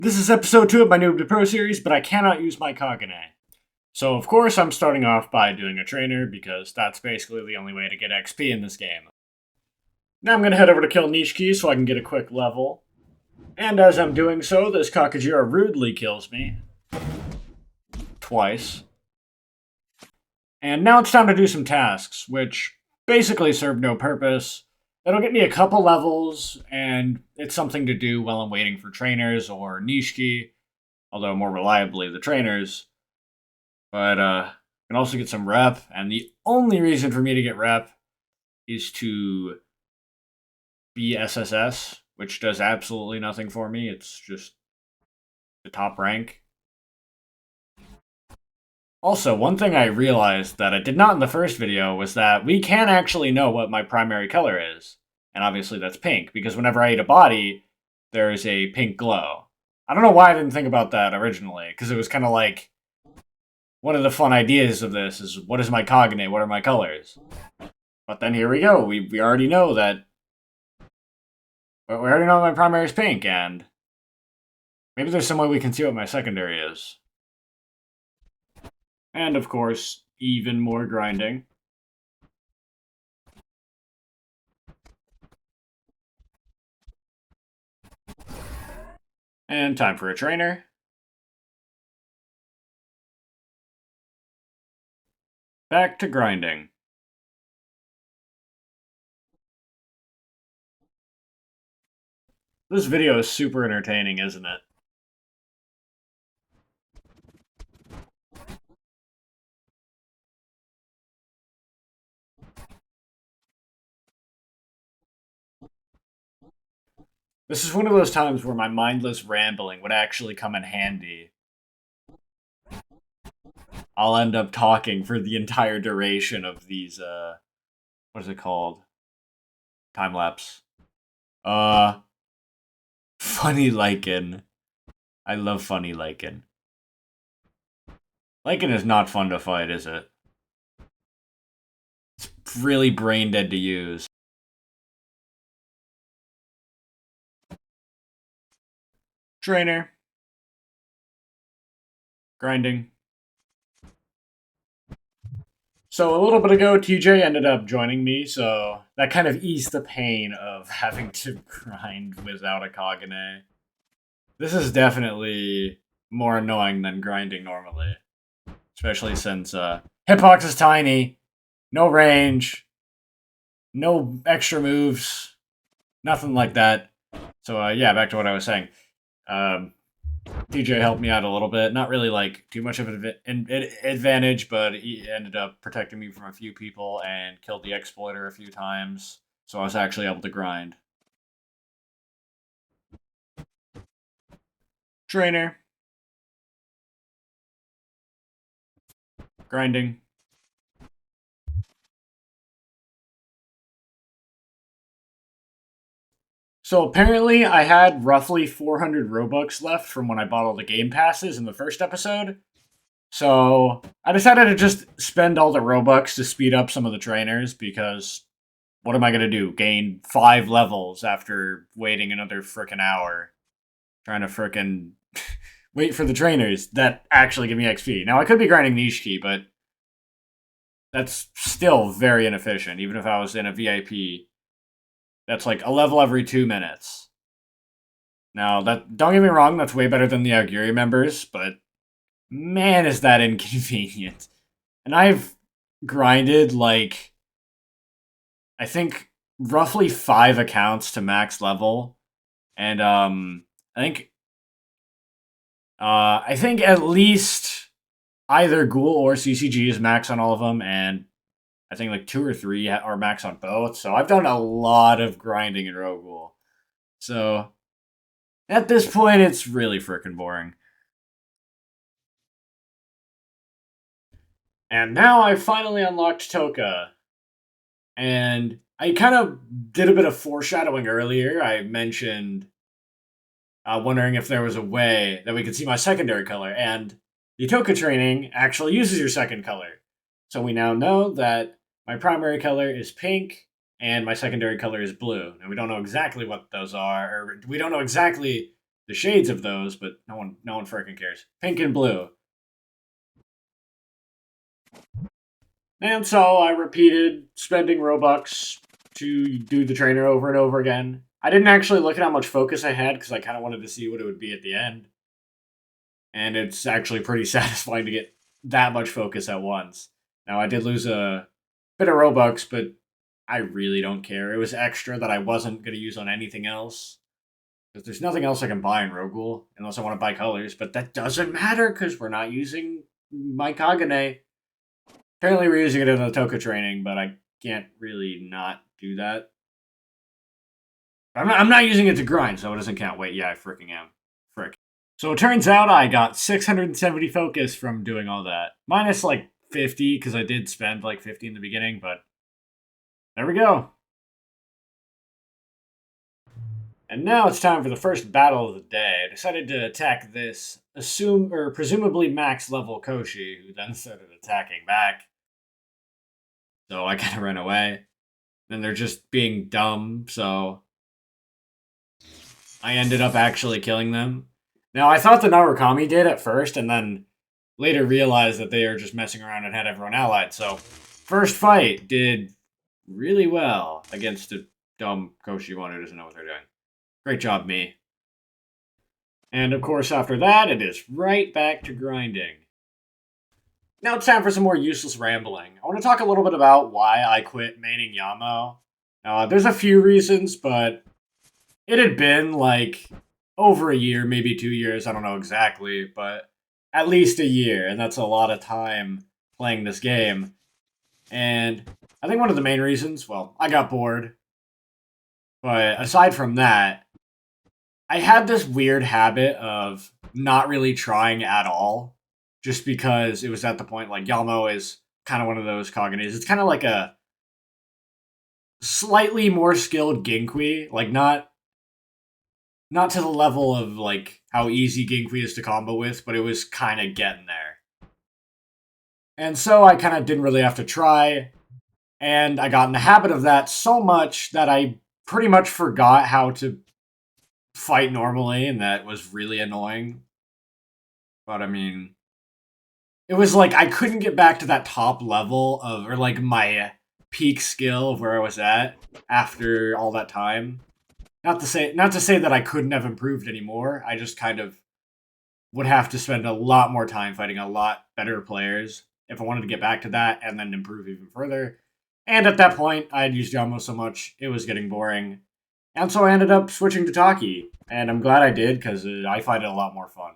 This is episode 2 of my NOOB to Pro series, but I cannot use my KAGUNE. So of course I'm starting off by doing a trainer, because that's basically the only way to get XP in this game. Now I'm going to head over to kill Nishiki so I can get a quick level. And as I'm doing so, this Kakajira rudely kills me. Twice. And now it's time to do some tasks, which basically serve no purpose. It'll get me a couple levels, and it's something to do while I'm waiting for trainers or Nishiki, although more reliably the trainers. But I can also get some rep, and the only reason for me to get rep is to be SSS, which does absolutely nothing for me. It's just the top rank. Also, one thing I realized that I did not in the first video was that we can actually know what my primary color is. And obviously that's pink, because whenever I eat a body, there is a pink glow. I don't know why I didn't think about that originally, because it was kind of like, one of the fun ideas of this is, what is my KAGUNE, what are my colors? But then here we go, we already know that, we already know my primary is pink, and maybe there's some way we can see what my secondary is. And of course, even more grinding. And time for a trainer. Back to grinding. This video is super entertaining, isn't it? This is one of those times where my mindless rambling would actually come in handy. I'll end up talking for the entire duration of these, what is it called? Time-lapse. Funny Lichen. I love Funny Lichen. Lichen is not fun to fight, is it? It's really brain dead to use. Trainer. Grinding. So a little bit ago, TJ ended up joining me, so that kind of eased the pain of having to grind without a KAGUNE. This is definitely more annoying than grinding normally. Especially since Hitbox is tiny, no range, no extra moves, nothing like that. So yeah, back to what I was saying. TJ helped me out a little bit. Not really like too much of an advantage, but he ended up protecting me from a few people and killed the exploiter a few times. So I was actually able to grind. Trainer. Grinding. So apparently I had roughly 400 Robux left from when I bought all the game passes in the first episode. So I decided to just spend all the Robux to speed up some of the trainers, because what am I going to do? Gain 5 levels after waiting another frickin' hour. Trying to frickin' wait for the trainers that actually give me XP. Now I could be grinding Nishiki, but that's still very inefficient, even if I was in a VIP. That's like a level every 2 minutes. Now, don't get me wrong, that's way better than the Auguri members, but man, is that inconvenient. And I've grinded, like, I think roughly 5 accounts to max level. And, I think at least either Ghoul or CCG is max on all of them, and I think like 2 or 3 are max on both. So I've done a lot of grinding in Ro-Ghoul. So at this point, it's really frickin' boring. And now I finally unlocked Touka. And I kind of did a bit of foreshadowing earlier. I mentioned wondering if there was a way that we could see my secondary color. And the Touka training actually uses your second color. So we now know that my primary color is pink, and my secondary color is blue. And we don't know exactly what those are, or we don't know exactly the shades of those, but no one freaking cares. Pink and blue. And so I repeated spending Robux to do the trainer over and over again. I didn't actually look at how much focus I had because I kind of wanted to see what it would be at the end. And it's actually pretty satisfying to get that much focus at once. Now, I did lose a bit of Robux, but I really don't care. It was extra that I wasn't going to use on anything else. Because there's nothing else I can buy in Ro-Ghoul, unless I want to buy colors. But that doesn't matter, because we're not using my KAGUNE. Apparently we're using it in the Touka training, but I can't really not do that. I'm not using it to grind, so it doesn't count. Wait, yeah, I freaking am. Frick. So it turns out I got 670 focus from doing all that. Minus like 50, because I did spend like 50 in the beginning, but there we go. And now it's time for the first battle of the day. I decided to attack this presumably max level Koshi, who then started attacking back. So I kind of ran away. Then they're just being dumb, so I ended up actually killing them. Now, I thought the Narukami did at first, and then later realized that they were just messing around and had everyone allied. So, first fight did really well against a dumb Koshi one who doesn't know what they're doing. Great job, me. And of course, after that, it is right back to grinding. Now it's time for some more useless rambling. I want to talk a little bit about why I quit maining Yamo. There's a few reasons, but it had been like over a year, maybe 2 years, I don't know exactly, but at least a year, and that's a lot of time playing this game. And I think one of the main reasons, well, I got bored. But aside from that, I had this weird habit of not really trying at all, just because it was at the point, like, Yamo is kind of one of those Kagunes. It's kind of like a slightly more skilled Ginkui, like, not to the level of, like, how easy Ginkui is to combo with, but it was kind of getting there. And so I kind of didn't really have to try, and I got in the habit of that so much that I pretty much forgot how to fight normally, and that was really annoying. But I mean, it was like I couldn't get back to that top level of, or like my peak skill of where I was at after all that time. Not to say that I couldn't have improved anymore. I just kind of would have to spend a lot more time fighting a lot better players if I wanted to get back to that and then improve even further. And at that point, I had used Yamo so much, it was getting boring. And so I ended up switching to Taki, and I'm glad I did, because I find it a lot more fun.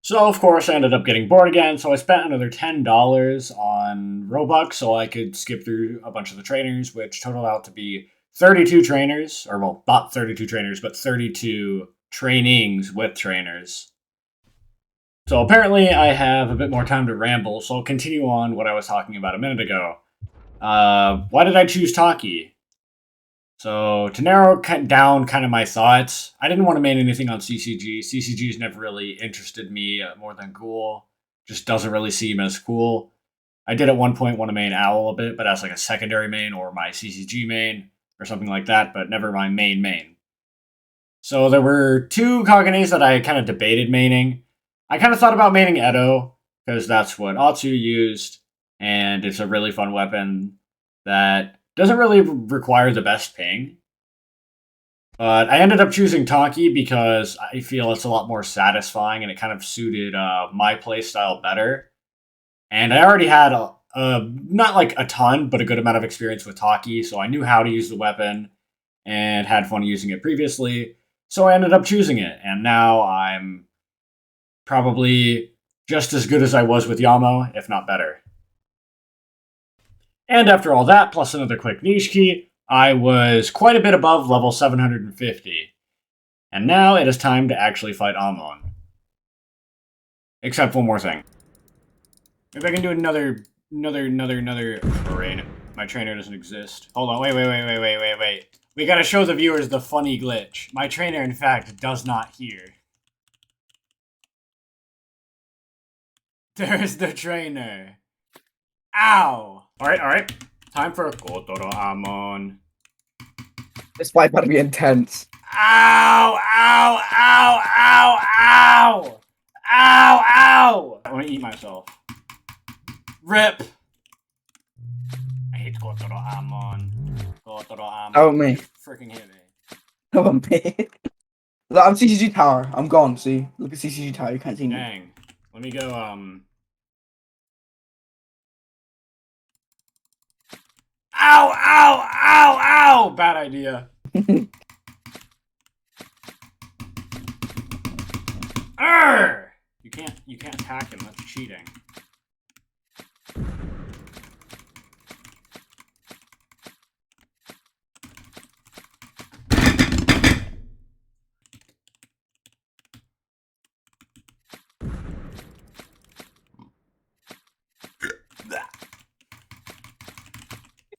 So, of course, I ended up getting bored again, so I spent another $10 on Robux so I could skip through a bunch of the trainers, which totaled out to be 32 trainers, or, well, not 32 trainers, but 32 trainings with trainers. So apparently I have a bit more time to ramble, so I'll continue on what I was talking about a minute ago. Why did I choose Taki? So, to narrow down kind of my thoughts, I didn't want to main anything on CCG. CCG's never really interested me more than Ghoul. Just doesn't really seem as cool. I did at one point want to main Owl a bit, but as like a secondary main or my CCG main or something like that, but never my main. So there were two Kagunes that I kind of debated maining. I kind of thought about maining Edo, because that's what Atsu used, and it's a really fun weapon that doesn't really require the best ping. But I ended up choosing Taki because I feel it's a lot more satisfying and it kind of suited my playstyle better. And I already had not like a ton, but a good amount of experience with Taki, so I knew how to use the weapon and had fun using it previously. So I ended up choosing it, and now I'm probably just as good as I was with Yamo, if not better. And after all that, plus another quick niche key, I was quite a bit above level 750. And now it is time to actually fight Amon. Except one more thing. Maybe I can do another raid. My trainer doesn't exist. Hold on, wait. We gotta show the viewers the funny glitch. My trainer, in fact, does not hear. There's the trainer. Ow! Alright. Time for Kotoro Amon. This fight better be intense. Ow! Ow! Ow! Ow! Ow! Ow! Ow! I want to eat myself. Rip! I hate Kotoro Amon. Kotoro Amon. Oh, me. Freaking hit me. Oh, me. Look, I'm CCG tower. I'm gone, see? Look at CCG tower. You can't see me. Dang. Let me go, Ow! Ow! Ow! Ow! Bad idea. Arrgh! You can't attack him, that's cheating.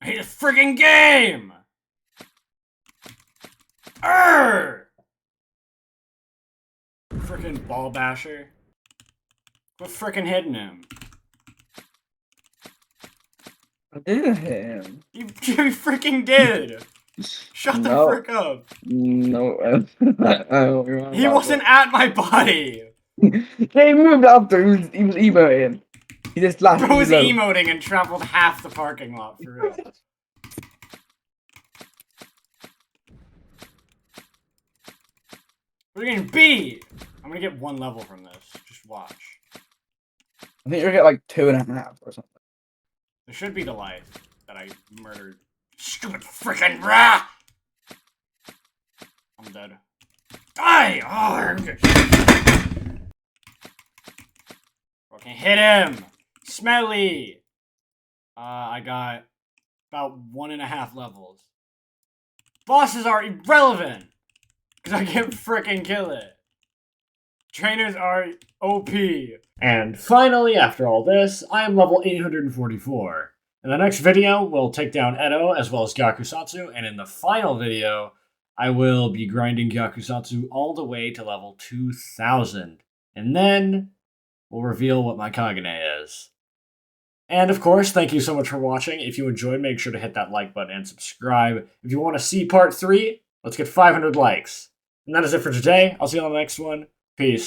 I hate this friggin' game! Arrgh! Frickin' ball basher. Quit frickin' hitting him. I did hit him. You freaking did! Shut the frick up! No, He wasn't at my body! He moved after. He was emoting. He just laughed. Bro was emoting and traveled half the parking lot for real. We're getting beat! I'm gonna get 1 level from this. Just watch. I think you're gonna get like 2.5 or something. There should be the life that I murdered. Stupid frickin' rah! I'm dead. Die! Oh, I'm good. Fucking hit him! Smelly! I got about 1.5 levels. Bosses are irrelevant! Because I can't frickin' kill it. Trainers are OP. And finally, after all this, I am level 844. In the next video, we'll take down Edo as well as Gyakusatsu, and in the final video, I will be grinding Gyakusatsu all the way to level 2000. And then, we'll reveal what my Kagune is. And of course, thank you so much for watching. If you enjoyed, make sure to hit that like button and subscribe. If you want to see part 3, let's get 500 likes. And that is it for today. I'll see you on the next one. Peace.